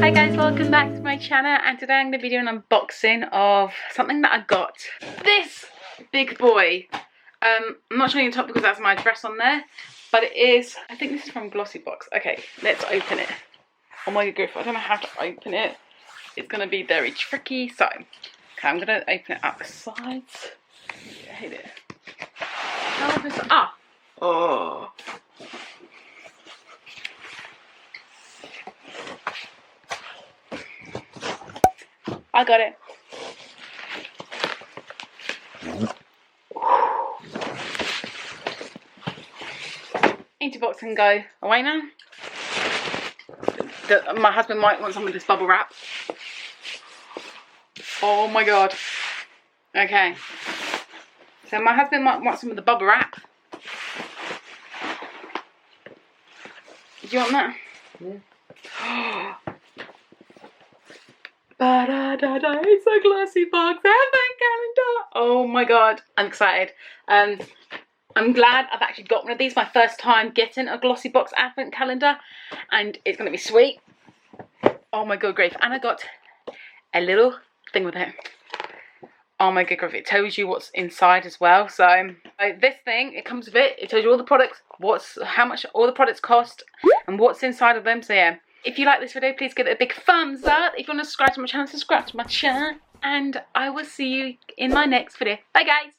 Hi guys, welcome back to my channel, and today I'm going to be doing an unboxing of something that I got. This big boy. I'm not showing you the top because that's my address on there, but it is, I think this is from Glossybox. Okay, let's open it. Oh my god, I don't know how to open it. It's going to be very tricky, so okay, I'm going to open it out the sides. I hate it. How is it? Ah! Oh! I got it. Into box and go away now. My husband might want some of this bubble wrap. Oh my god. Okay. So my husband might want some of the bubble wrap. Do you want that? Yeah. Ba-da-da-da, it's a Glossybox advent calendar. Oh my god, I'm excited. I'm glad I've actually got one of these. My first time getting a Glossybox advent calendar, and it's gonna be sweet. Oh my god, grief. And I got a little thing with it. Oh my god, grief. It tells you what's inside as well. So this thing, it comes with it. It tells you all the products, how much all the products cost, and what's inside of them. So yeah. If you like this video, please give it a big thumbs up. If you want to subscribe to my channel, subscribe to my channel. And I will see you in my next video. Bye guys.